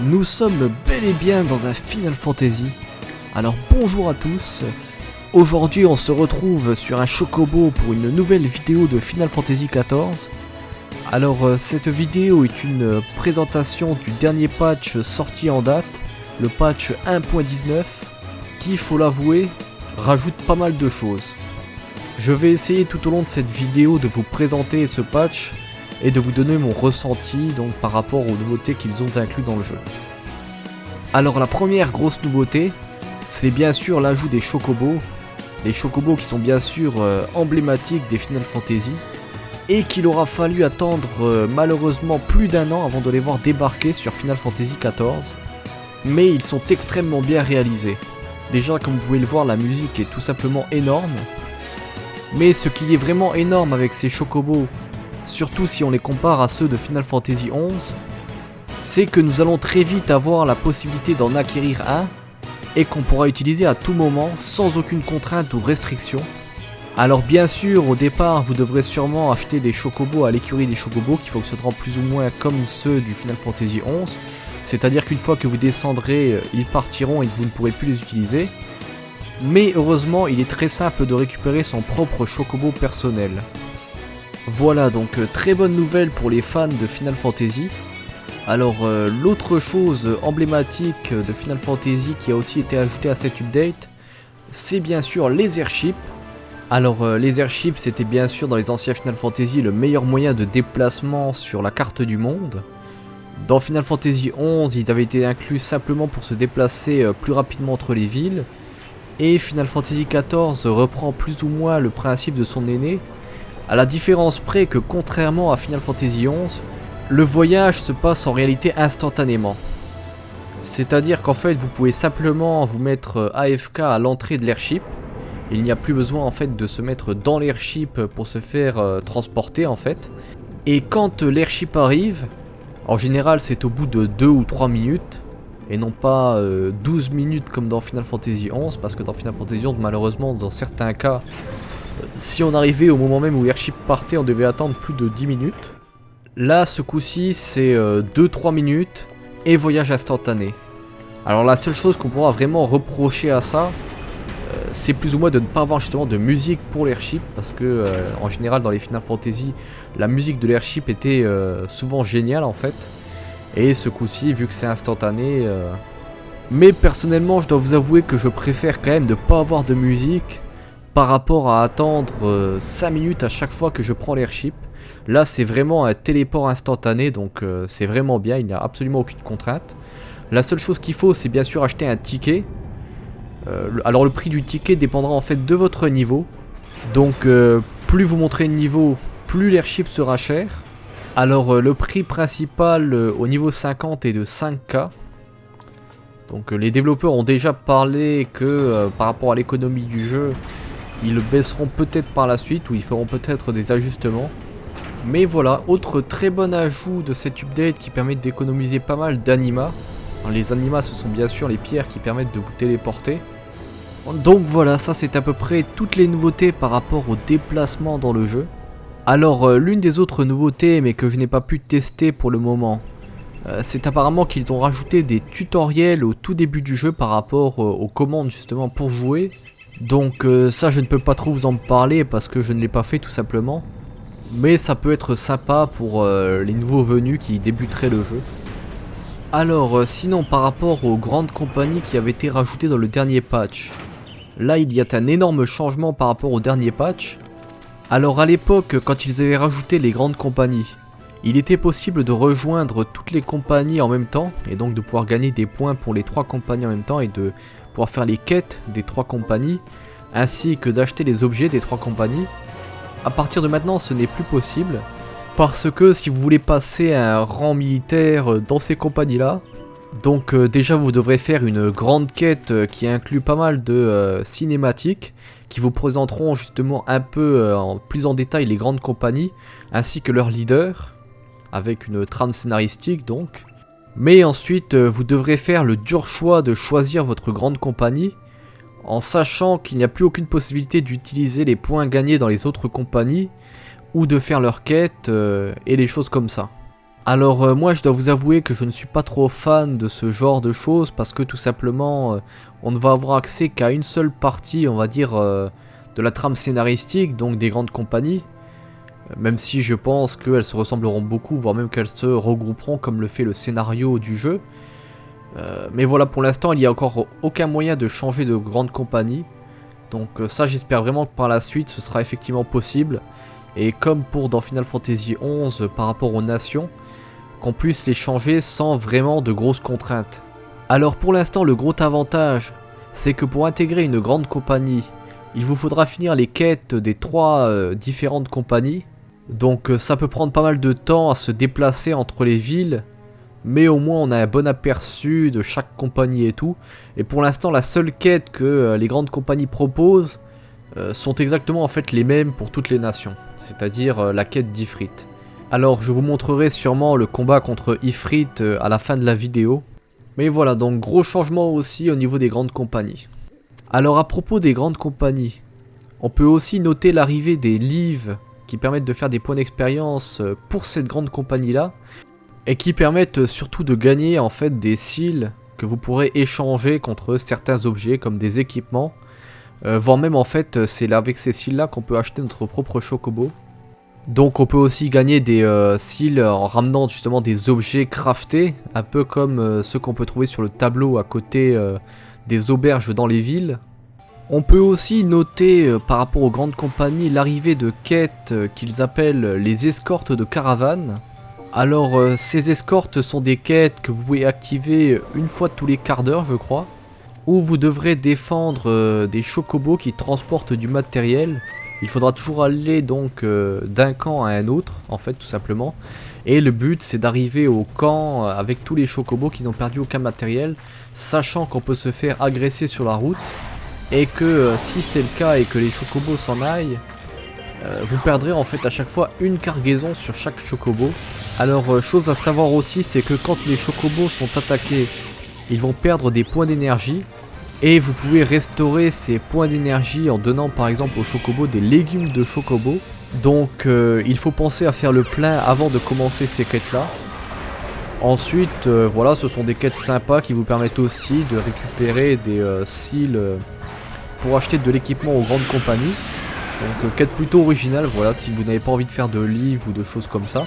Nous sommes bel et bien dans un Final Fantasy. Alors bonjour à tous. Aujourd'hui on se retrouve sur un Chocobo pour une nouvelle vidéo de Final Fantasy XIV. Alors cette vidéo est une présentation du dernier patch sorti en date, le patch 1.19, qui, faut l'avouer, rajoute pas mal de choses. Je vais essayer tout au long de cette vidéo de vous présenter ce patch et de vous donner mon ressenti donc par rapport aux nouveautés qu'ils ont inclus dans le jeu. Alors la première grosse nouveauté, c'est bien sûr l'ajout des Chocobos. Les Chocobos qui sont bien sûr emblématiques des Final Fantasy et qu'il aura fallu attendre malheureusement plus d'1 an avant de les voir débarquer sur Final Fantasy XIV. Mais ils sont extrêmement bien réalisés. Déjà, comme vous pouvez le voir, la musique est tout simplement énorme. Mais ce qui est vraiment énorme avec ces Chocobos, surtout si on les compare à ceux de Final Fantasy XI, c'est que nous allons très vite avoir la possibilité d'en acquérir un et qu'on pourra utiliser à tout moment sans aucune contrainte ou restriction. Alors bien sûr, au départ, vous devrez sûrement acheter des Chocobos à l'écurie des Chocobos qui fonctionneront plus ou moins comme ceux du Final Fantasy XI. C'est-à-dire qu'une fois que vous descendrez, ils partiront et que vous ne pourrez plus les utiliser. Mais heureusement, il est très simple de récupérer son propre Chocobo personnel. Voilà, donc très bonne nouvelle pour les fans de Final Fantasy. Alors l'autre chose emblématique de Final Fantasy qui a aussi été ajoutée à cet update, c'est bien sûr les airships. Alors les airships, c'était bien sûr dans les anciens Final Fantasy le meilleur moyen de déplacement sur la carte du monde. Dans Final Fantasy XI, ils avaient été inclus simplement pour se déplacer plus rapidement entre les villes. Et Final Fantasy XIV reprend plus ou moins le principe de son aîné, à la différence près que contrairement à Final Fantasy XI, le voyage se passe en réalité instantanément. C'est-à-dire qu'en fait vous pouvez simplement vous mettre AFK à l'entrée de l'airship. Il n'y a plus besoin en fait de se mettre dans l'airship pour se faire transporter en fait. Et quand l'airship arrive, en général c'est au bout de 2 ou 3 minutes. Et non pas 12 minutes comme dans Final Fantasy XI, parce que dans Final Fantasy XI, malheureusement, dans certains cas, si on arrivait au moment même où l'airship partait, on devait attendre plus de 10 minutes. Là, ce coup-ci, c'est 2-3 minutes et voyage instantané. Alors la seule chose qu'on pourra vraiment reprocher à ça, c'est plus ou moins de ne pas avoir justement de musique pour l'airship, parce que en général dans les Final Fantasy, la musique de l'airship était souvent géniale en fait. Et ce coup-ci, vu que c'est instantané... Mais personnellement, je dois vous avouer que je préfère quand même ne pas avoir de musique par rapport à attendre 5 minutes à chaque fois que je prends l'airship. Là, c'est vraiment un téléport instantané, donc c'est vraiment bien, il n'y a absolument aucune contrainte. La seule chose qu'il faut, c'est bien sûr acheter un ticket. Alors le prix du ticket dépendra en fait de votre niveau. Donc plus vous montrez de niveau, plus l'airship sera cher. Alors le prix principal au niveau 50 est de 5K. Donc les développeurs ont déjà parlé que par rapport à l'économie du jeu, ils le baisseront peut-être par la suite ou ils feront peut-être des ajustements. Mais voilà, autre très bon ajout de cet update qui permet d'économiser pas mal d'animas. Les animas, ce sont bien sûr les pierres qui permettent de vous téléporter. Donc voilà, ça c'est à peu près toutes les nouveautés par rapport au déplacement dans le jeu. Alors l'une des autres nouveautés mais que je n'ai pas pu tester pour le moment, c'est apparemment qu'ils ont rajouté des tutoriels au tout début du jeu par rapport aux commandes justement pour jouer. Donc ça je ne peux pas trop vous en parler parce que je ne l'ai pas fait tout simplement. Mais ça peut être sympa pour les nouveaux venus qui débuteraient le jeu. Alors sinon par rapport aux grandes compagnies qui avaient été rajoutées dans le dernier patch, là il y a un énorme changement par rapport au dernier patch. Alors à l'époque, quand ils avaient rajouté les grandes compagnies, il était possible de rejoindre toutes les compagnies en même temps, et donc de pouvoir gagner des points pour les 3 compagnies en même temps, et de pouvoir faire les quêtes des 3 compagnies, ainsi que d'acheter les objets des 3 compagnies. À partir de maintenant, ce n'est plus possible, parce que si vous voulez passer un rang militaire dans ces compagnies-là, donc déjà vous devrez faire une grande quête qui inclut pas mal de cinématiques, qui vous présenteront justement un peu plus en détail les grandes compagnies, ainsi que leurs leaders, avec une trame scénaristique donc. Mais ensuite, vous devrez faire le dur choix de choisir votre grande compagnie, en sachant qu'il n'y a plus aucune possibilité d'utiliser les points gagnés dans les autres compagnies, ou de faire leurs quêtes, et les choses comme ça. Alors moi je dois vous avouer que je ne suis pas trop fan de ce genre de choses parce que tout simplement on ne va avoir accès qu'à une seule partie, on va dire, de la trame scénaristique, donc des grandes compagnies. Même si je pense qu'elles se ressembleront beaucoup, voire même qu'elles se regrouperont comme le fait le scénario du jeu. Mais voilà, pour l'instant il n'y a encore aucun moyen de changer de grande compagnie. Donc ça j'espère vraiment que par la suite ce sera effectivement possible. Et comme pour dans Final Fantasy XI par rapport aux nations, qu'on puisse les changer sans vraiment de grosses contraintes. Alors pour l'instant le gros avantage c'est que pour intégrer une grande compagnie, il vous faudra finir les quêtes des 3 différentes compagnies. Donc ça peut prendre pas mal de temps à se déplacer entre les villes, mais au moins on a un bon aperçu de chaque compagnie et tout. Et pour l'instant la seule quête que les grandes compagnies proposent sont exactement en fait les mêmes pour toutes les nations, c'est-à-dire la quête d'Ifrit. Alors je vous montrerai sûrement le combat contre Ifrit à la fin de la vidéo. Mais voilà, donc gros changement aussi au niveau des grandes compagnies. Alors à propos des grandes compagnies, on peut aussi noter l'arrivée des livres qui permettent de faire des points d'expérience pour cette grande compagnie là. Et qui permettent surtout de gagner en fait des seals que vous pourrez échanger contre certains objets comme des équipements. Voire même en fait c'est avec ces seals là qu'on peut acheter notre propre chocobo. Donc on peut aussi gagner des seals en ramenant justement des objets craftés, un peu comme ceux qu'on peut trouver sur le tableau à côté des auberges dans les villes. On peut aussi noter par rapport aux grandes compagnies l'arrivée de quêtes qu'ils appellent les escortes de caravane. Alors ces escortes sont des quêtes que vous pouvez activer une fois tous les quarts d'heure je crois, où vous devrez défendre des chocobos qui transportent du matériel. Il faudra toujours aller donc d'un camp à un autre, en fait tout simplement. Et le but c'est d'arriver au camp avec tous les chocobos qui n'ont perdu aucun matériel, sachant qu'on peut se faire agresser sur la route. Et que si c'est le cas et que les chocobos s'en aillent, vous perdrez en fait à chaque fois une cargaison sur chaque chocobo. Alors chose à savoir aussi c'est que quand les chocobos sont attaqués, ils vont perdre des points d'énergie. Et vous pouvez restaurer ces points d'énergie en donnant par exemple aux chocobos des légumes de chocobo. Donc il faut penser à faire le plein avant de commencer ces quêtes là. Ensuite voilà, ce sont des quêtes sympas qui vous permettent aussi de récupérer des seals pour acheter de l'équipement aux grandes compagnies. Donc quête plutôt originale, voilà, si vous n'avez pas envie de faire de livres ou de choses comme ça.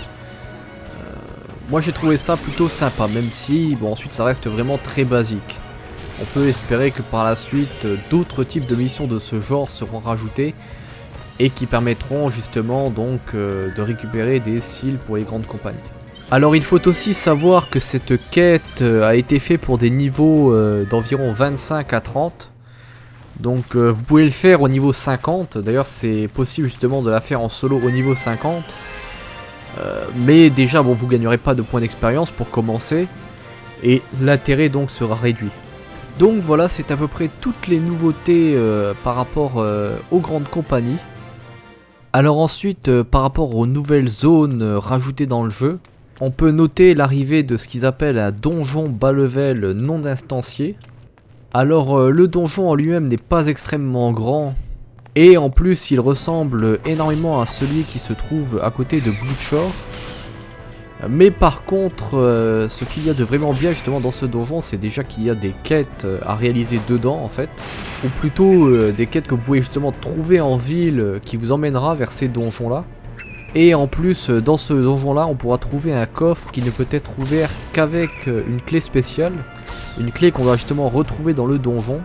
Moi j'ai trouvé ça plutôt sympa, même si bon ensuite ça reste vraiment très basique. On peut espérer que par la suite d'autres types de missions de ce genre seront rajoutées et qui permettront justement donc de récupérer des seals pour les grandes compagnies. Alors il faut aussi savoir que cette quête a été faite pour des niveaux d'environ 25 à 30. Donc vous pouvez le faire au niveau 50, d'ailleurs c'est possible justement de la faire en solo au niveau 50. Mais déjà bon, vous gagnerez pas de points d'expérience pour commencer et l'intérêt donc sera réduit. Donc voilà, c'est à peu près toutes les nouveautés par rapport aux grandes compagnies. Alors ensuite, par rapport aux nouvelles zones rajoutées dans le jeu, on peut noter l'arrivée de ce qu'ils appellent un donjon bas level non instancié. Alors le donjon en lui-même n'est pas extrêmement grand, et en plus il ressemble énormément à celui qui se trouve à côté de Bloodshore. Mais par contre, ce qu'il y a de vraiment bien justement dans ce donjon, c'est déjà qu'il y a des quêtes à réaliser dedans en fait. Ou plutôt des quêtes que vous pouvez justement trouver en ville qui vous emmènera vers ces donjons là. Et en plus, dans ce donjon là, on pourra trouver un coffre qui ne peut être ouvert qu'avec une clé spéciale. Une clé qu'on va justement retrouver dans le donjon.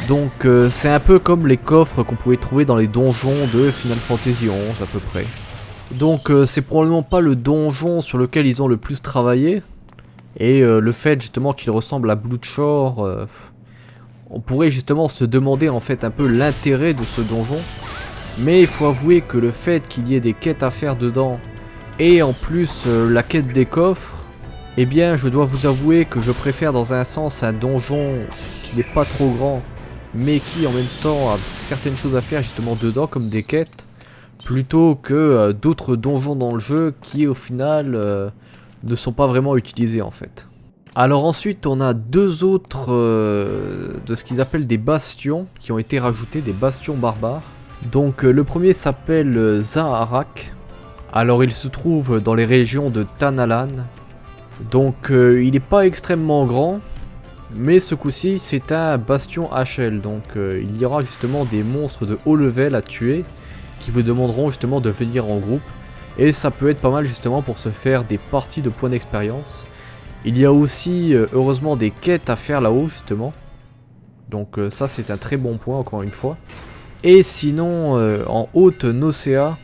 Donc c'est un peu comme les coffres qu'on pouvait trouver dans les donjons de Final Fantasy XI à peu près. Donc c'est probablement pas le donjon sur lequel ils ont le plus travaillé. Et le fait justement qu'il ressemble à Bloodshore, on pourrait justement se demander en fait un peu l'intérêt de ce donjon. Mais il faut avouer que le fait qu'il y ait des quêtes à faire dedans, et en plus la quête des coffres, eh bien je dois vous avouer que je préfère dans un sens un donjon qui n'est pas trop grand, mais qui en même temps a certaines choses à faire justement dedans comme des quêtes, plutôt que d'autres donjons dans le jeu qui au final ne sont pas vraiment utilisés en fait. Alors ensuite on a deux autres de ce qu'ils appellent des bastions qui ont été rajoutés, des bastions barbares. Donc le premier s'appelle Zaharak. Alors il se trouve dans les régions de Tanalan. Donc il n'est pas extrêmement grand. Mais ce coup-ci c'est un bastion HL. Donc il y aura justement des monstres de haut level à tuer. Qui vous demanderont justement de venir en groupe. Et ça peut être pas mal justement pour se faire des parties de points d'expérience. Il y a aussi heureusement des quêtes à faire là-haut justement. Donc ça c'est un très bon point encore une fois. Et sinon en haute Nocea,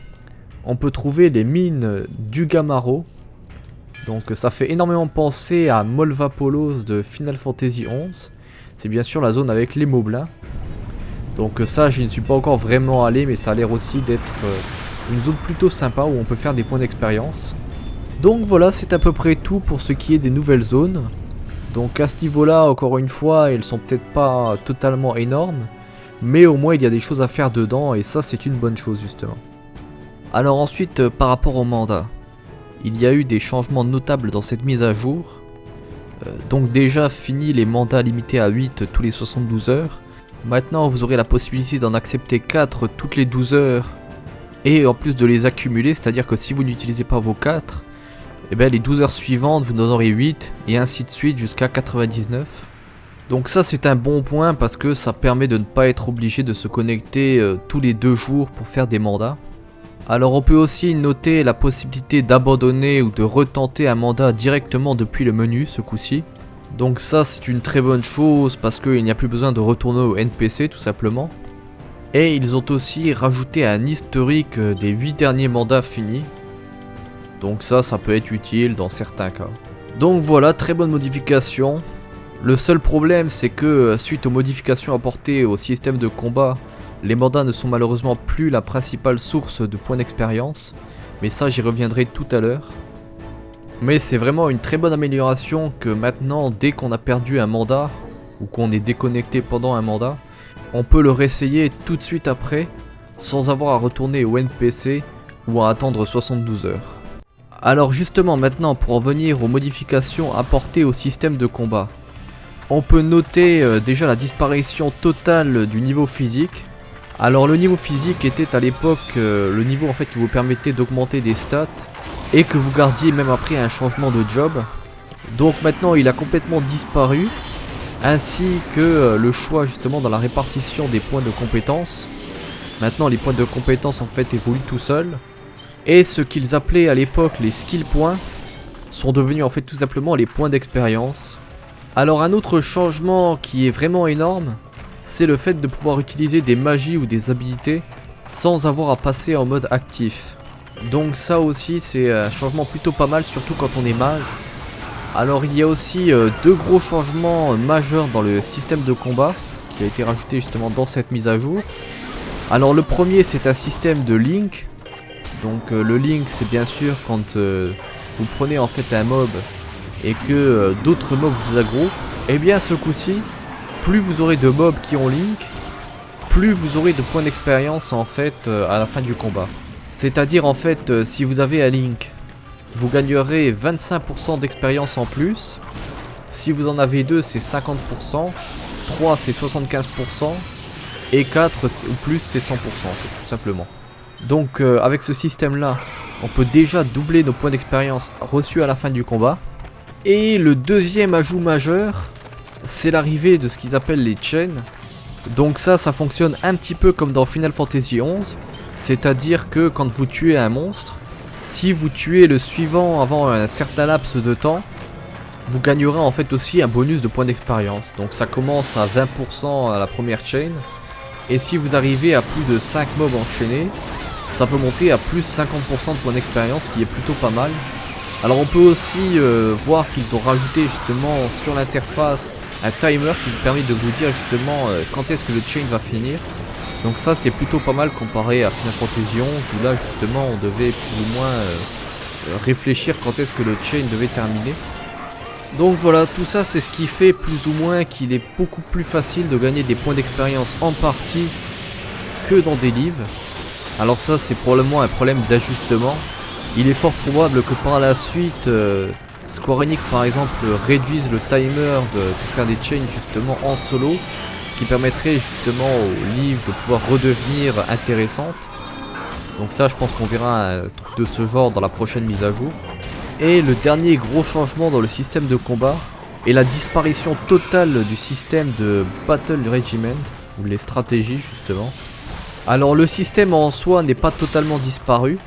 on peut trouver les mines d'Ugamaro. Donc ça fait énormément penser à Molvapolos de Final Fantasy XI. C'est bien sûr la zone avec les moblins. Donc ça je ne suis pas encore vraiment allé, mais ça a l'air aussi d'être une zone plutôt sympa où on peut faire des points d'expérience. Donc voilà, c'est à peu près tout pour ce qui est des nouvelles zones. Donc à ce niveau-là, encore une fois, elles sont peut-être pas totalement énormes, mais au moins il y a des choses à faire dedans et ça c'est une bonne chose justement. Alors ensuite, par rapport au mandat, il y a eu des changements notables dans cette mise à jour. Donc déjà fini les mandats limités à 8 tous les 72 heures. Maintenant vous aurez la possibilité d'en accepter 4 toutes les 12 heures et en plus de les accumuler, c'est-à-dire que si vous n'utilisez pas vos 4, et bien les 12 heures suivantes vous en aurez 8 et ainsi de suite jusqu'à 99. Donc ça c'est un bon point parce que ça permet de ne pas être obligé de se connecter tous les 2 jours pour faire des mandats. Alors on peut aussi noter la possibilité d'abandonner ou de retenter un mandat directement depuis le menu ce coup-ci. Donc ça c'est une très bonne chose parce qu'il n'y a plus besoin de retourner au NPC tout simplement. Et ils ont aussi rajouté un historique des 8 derniers mandats finis. Donc ça peut être utile dans certains cas. Donc voilà, très bonne modification. Le seul problème c'est que suite aux modifications apportées au système de combat, les mandats ne sont malheureusement plus la principale source de points d'expérience. Mais ça j'y reviendrai tout à l'heure. Mais c'est vraiment une très bonne amélioration que maintenant dès qu'on a perdu un mandat ou qu'on est déconnecté pendant un mandat, on peut le réessayer tout de suite après sans avoir à retourner au NPC ou à attendre 72 heures. Alors justement maintenant pour en venir aux modifications apportées au système de combat. On peut noter déjà la disparition totale du niveau physique. Alors le niveau physique était à l'époque le niveau en fait qui vous permettait d'augmenter des stats et que vous gardiez même après un changement de job. Donc maintenant il a complètement disparu. Ainsi que le choix justement dans la répartition des points de compétences. Maintenant les points de compétences en fait évoluent tout seuls. Et ce qu'ils appelaient à l'époque les skill points sont devenus en fait tout simplement les points d'expérience. Alors un autre changement qui est vraiment énorme, c'est le fait de pouvoir utiliser des magies ou des habilités sans avoir à passer en mode actif. Donc ça aussi c'est un changement plutôt pas mal, surtout quand on est mage. Alors il y a aussi 2 gros changements majeurs dans le système de combat qui a été rajouté justement dans cette mise à jour. Alors le premier c'est un système de link. Donc le link c'est bien sûr quand vous prenez en fait un mob et que d'autres mobs vous aggro. Et bien ce coup-ci, plus vous aurez de mobs qui ont link, plus vous aurez de points d'expérience en fait à la fin du combat. C'est-à-dire en fait si vous avez un link, vous gagnerez 25% d'expérience en plus. Si vous en avez 2 c'est 50%, 3 c'est 75% et 4 ou plus c'est 100% tout simplement. Donc avec ce système là on peut déjà doubler nos points d'expérience reçus à la fin du combat. Et le deuxième ajout majeur, c'est l'arrivée de ce qu'ils appellent les chains. Donc ça fonctionne un petit peu comme dans Final Fantasy XI. C'est-à-dire que quand vous tuez un monstre, si vous tuez le suivant avant un certain laps de temps, vous gagnerez en fait aussi un bonus de points d'expérience. Donc ça commence à 20% à la première chain. Et si vous arrivez à plus de 5 mobs enchaînés, ça peut monter à plus 50% de points d'expérience, ce qui est plutôt pas mal. Alors on peut aussi voir qu'ils ont rajouté justement sur l'interface un timer qui vous permet de vous dire justement quand est-ce que le chain va finir. Donc ça c'est plutôt pas mal comparé à Final Fantasy XI où là justement on devait plus ou moins réfléchir quand est-ce que le chain devait terminer. Donc voilà, tout ça c'est ce qui fait plus ou moins qu'il est beaucoup plus facile de gagner des points d'expérience en partie que dans des livres. Alors ça c'est probablement un problème d'ajustement. Il est fort probable que par la suite Square Enix par exemple réduise le timer pour faire des chains justement en solo, ce qui permettrait justement aux livres de pouvoir redevenir intéressantes. Donc ça je pense qu'on verra un truc de ce genre dans la prochaine mise à jour. Et le dernier gros changement dans le système de combat est la disparition totale du système de Battle Regiment, ou les stratégies justement. Alors le système en soi n'est pas totalement disparu.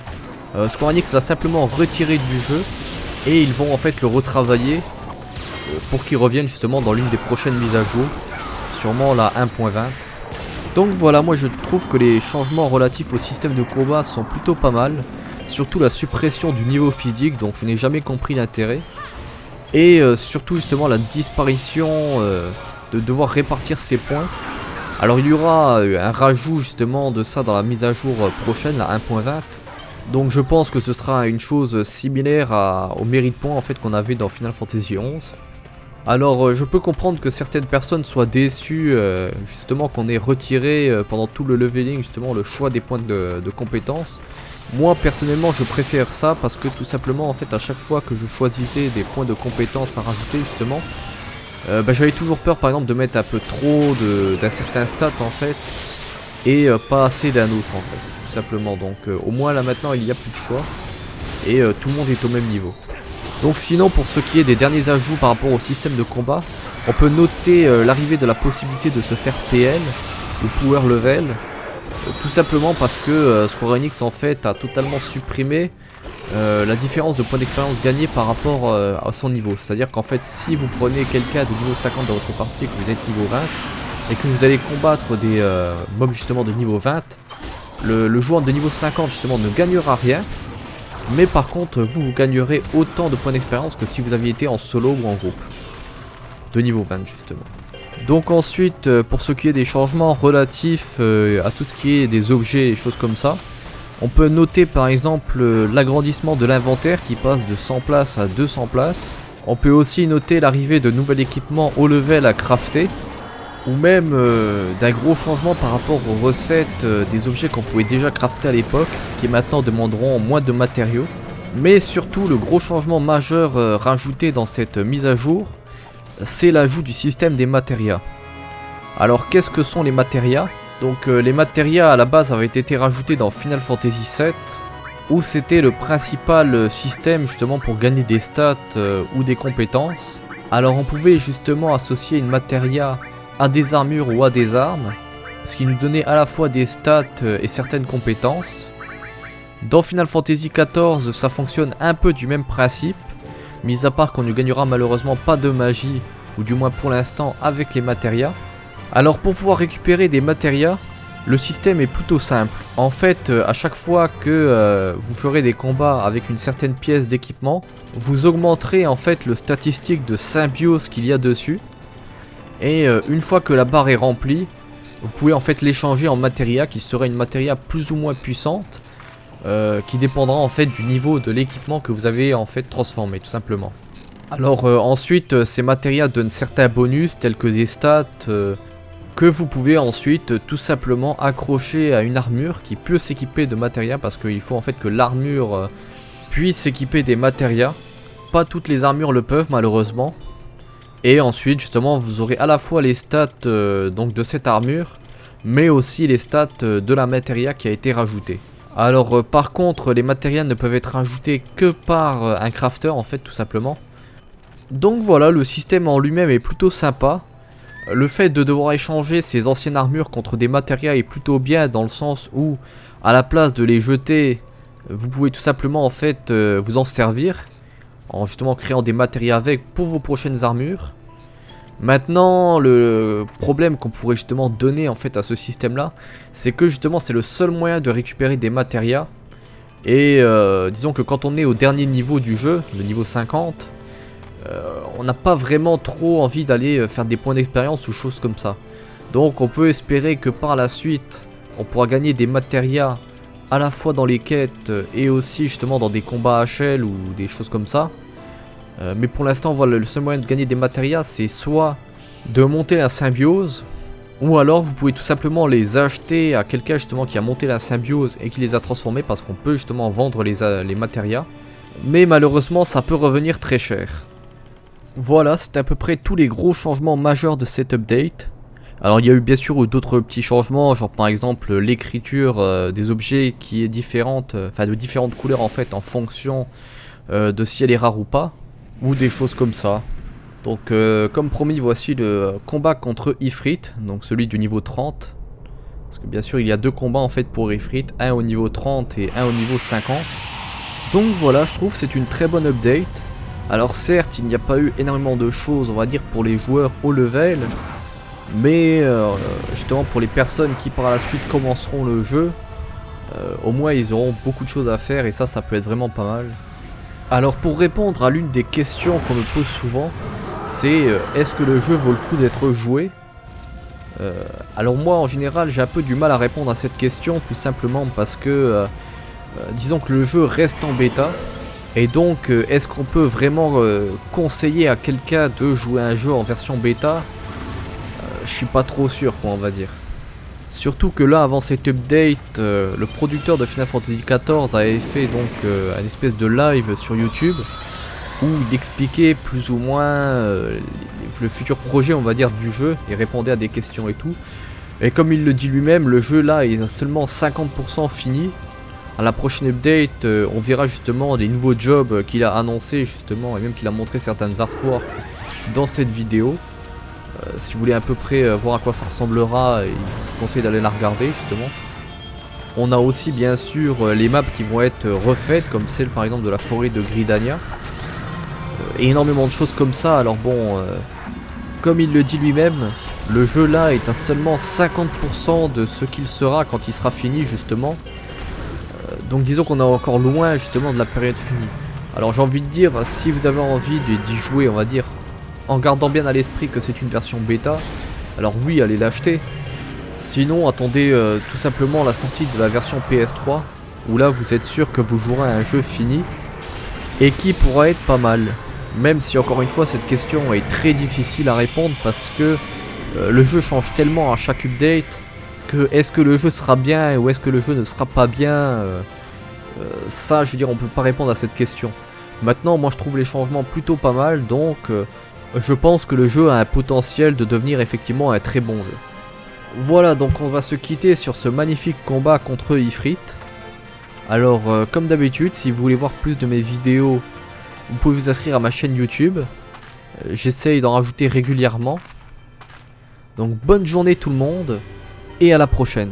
Square Enix l'a simplement retiré du jeu et ils vont en fait le retravailler pour qu'il revienne justement dans l'une des prochaines mises à jour, sûrement la 1.20. Donc voilà, moi je trouve que les changements relatifs au système de combat sont plutôt pas mal. Surtout la suppression du niveau physique, donc je n'ai jamais compris l'intérêt. Et surtout justement la disparition de devoir répartir ses points. Alors il y aura un rajout justement de ça dans la mise à jour prochaine, la 1.20. Donc je pense que ce sera une chose similaire au mérite point en fait qu'on avait dans Final Fantasy XI. Alors je peux comprendre que certaines personnes soient déçues justement qu'on ait retiré pendant tout le leveling justement le choix des points de compétences. Moi personnellement je préfère ça parce que tout simplement en fait à chaque fois que je choisissais des points de compétences à rajouter justement, j'avais toujours peur par exemple de mettre un peu trop d'un certain stat en fait et pas assez d'un autre en fait tout simplement. Donc au moins là maintenant il n'y a plus de choix et tout le monde est au même niveau. Donc sinon pour ce qui est des derniers ajouts par rapport au système de combat, on peut noter l'arrivée de la possibilité de se faire PL ou Power Level. Tout simplement parce que Square Enix en fait a totalement supprimé la différence de points d'expérience gagnés par rapport à son niveau. C'est-à-dire qu'en fait si vous prenez quelqu'un de niveau 50 dans votre partie et que vous êtes niveau 20 et que vous allez combattre des mobs justement de niveau 20, le joueur de niveau 50 justement ne gagnera rien. Mais par contre vous gagnerez autant de points d'expérience que si vous aviez été en solo ou en groupe. De niveau 20 justement. Donc ensuite pour ce qui est des changements relatifs à tout ce qui est des objets et choses comme ça, on peut noter par exemple l'agrandissement de l'inventaire qui passe de 100 places à 200 places. On peut aussi noter l'arrivée de nouveaux équipements haut level à crafter. Ou même d'un gros changement par rapport aux recettes des objets qu'on pouvait déjà crafter à l'époque, qui maintenant demanderont moins de matériaux. Mais surtout le gros changement majeur rajouté dans cette mise à jour, c'est l'ajout du système des matérias. Alors qu'est-ce que sont les matérias? Donc les matérias à la base avaient été rajoutés dans Final Fantasy VII, où c'était le principal système justement pour gagner des stats ou des compétences. Alors on pouvait justement associer une matéria à des armures ou à des armes, ce qui nous donnait à la fois des stats et certaines compétences. Dans Final Fantasy XIV, ça fonctionne un peu du même principe, mis à part qu'on ne gagnera malheureusement pas de magie, ou du moins pour l'instant avec les matérias. Alors pour pouvoir récupérer des matérias, le système est plutôt simple. En fait, à chaque fois que vous ferez des combats avec une certaine pièce d'équipement, vous augmenterez en fait le statistique de symbiose qu'il y a dessus. Et une fois que la barre est remplie, vous pouvez en fait l'échanger en matéria qui serait une matéria plus ou moins puissante qui dépendra en fait du niveau de l'équipement que vous avez en fait transformé tout simplement. Alors ensuite ces matéria donnent certains bonus tels que des stats que vous pouvez ensuite tout simplement accrocher à une armure qui peut s'équiper de matéria parce qu'il faut en fait que l'armure puisse s'équiper des matéria. Pas toutes les armures le peuvent malheureusement. Et ensuite justement vous aurez à la fois les stats donc de cette armure, mais aussi les stats de la matéria qui a été rajoutée. Alors par contre les matérias ne peuvent être rajoutés que par un crafter en fait tout simplement. Donc voilà, le système en lui-même est plutôt sympa. Le fait de devoir échanger ses anciennes armures contre des matérias est plutôt bien dans le sens où à la place de les jeter, vous pouvez tout simplement en fait vous en servir. En justement créant des matériaux avec pour vos prochaines armures. Maintenant le problème qu'on pourrait justement donner en fait à ce système là, c'est que justement c'est le seul moyen de récupérer des matériaux. Et disons que quand on est au dernier niveau du jeu, le niveau 50, on n'a pas vraiment trop envie d'aller faire des points d'expérience ou choses comme ça. Donc on peut espérer que par la suite on pourra gagner des matériaux à la fois dans les quêtes et aussi justement dans des combats HL ou des choses comme ça. Mais pour l'instant voilà, le seul moyen de gagner des matérias c'est soit de monter la symbiose, ou alors vous pouvez tout simplement les acheter à quelqu'un justement qui a monté la symbiose et qui les a transformés, parce qu'on peut justement vendre les matérias. Mais malheureusement ça peut revenir très cher. Voilà, c'est à peu près tous les gros changements majeurs de cette update. Alors il y a eu bien sûr d'autres petits changements, genre par exemple l'écriture des objets qui est différente, enfin de différentes couleurs en fait en fonction de si elle est rare ou pas, ou des choses comme ça. Donc comme promis, voici le combat contre Ifrit, donc celui du niveau 30. Parce que bien sûr il y a 2 combats en fait pour Ifrit, un au niveau 30 et un au niveau 50. Donc voilà, je trouve c'est une très bonne update. Alors certes il n'y a pas eu énormément de choses on va dire pour les joueurs haut level, mais justement pour les personnes qui par la suite commenceront le jeu, au moins ils auront beaucoup de choses à faire et ça peut être vraiment pas mal. Alors pour répondre à l'une des questions qu'on me pose souvent, c'est est-ce que le jeu vaut le coup d'être joué? Alors moi en général j'ai un peu du mal à répondre à cette question, tout simplement parce que disons que le jeu reste en bêta. Et donc est-ce qu'on peut vraiment conseiller à quelqu'un de jouer un jeu en version bêta? Je suis pas trop sûr quoi on va dire. Surtout que là avant cette update, le producteur de Final Fantasy XIV avait fait donc une espèce de live sur YouTube où il expliquait plus ou moins le futur projet on va dire du jeu et répondait à des questions et tout. Et comme il le dit lui-même, le jeu là est seulement 50% fini. À la prochaine update, on verra justement les nouveaux jobs qu'il a annoncé justement et même qu'il a montré certaines artworks dans cette vidéo. Si vous voulez à peu près voir à quoi ça ressemblera, je vous conseille d'aller la regarder justement. On a aussi bien sûr les maps qui vont être refaites, comme celle par exemple de la forêt de Gridania. Et énormément de choses comme ça. Alors bon, comme il le dit lui-même, le jeu là est à seulement 50% de ce qu'il sera quand il sera fini justement. Donc disons qu'on est encore loin justement de la période finie. Alors j'ai envie de dire, si vous avez envie d'y jouer on va dire, en gardant bien à l'esprit que c'est une version bêta, alors oui allez l'acheter. Sinon attendez tout simplement la sortie de la version PS3, où là vous êtes sûr que vous jouerez à un jeu fini, et qui pourra être pas mal. Même si encore une fois cette question est très difficile à répondre parce que le jeu change tellement à chaque update que est-ce que le jeu sera bien ou est-ce que le jeu ne sera pas bien, ça je veux dire on peut pas répondre à cette question. Maintenant moi je trouve les changements plutôt pas mal, donc je pense que le jeu a un potentiel de devenir effectivement un très bon jeu. Voilà, donc on va se quitter sur ce magnifique combat contre Ifrit. Alors comme d'habitude, si vous voulez voir plus de mes vidéos, vous pouvez vous inscrire à ma chaîne YouTube. J'essaye d'en rajouter régulièrement. Donc bonne journée tout le monde et à la prochaine.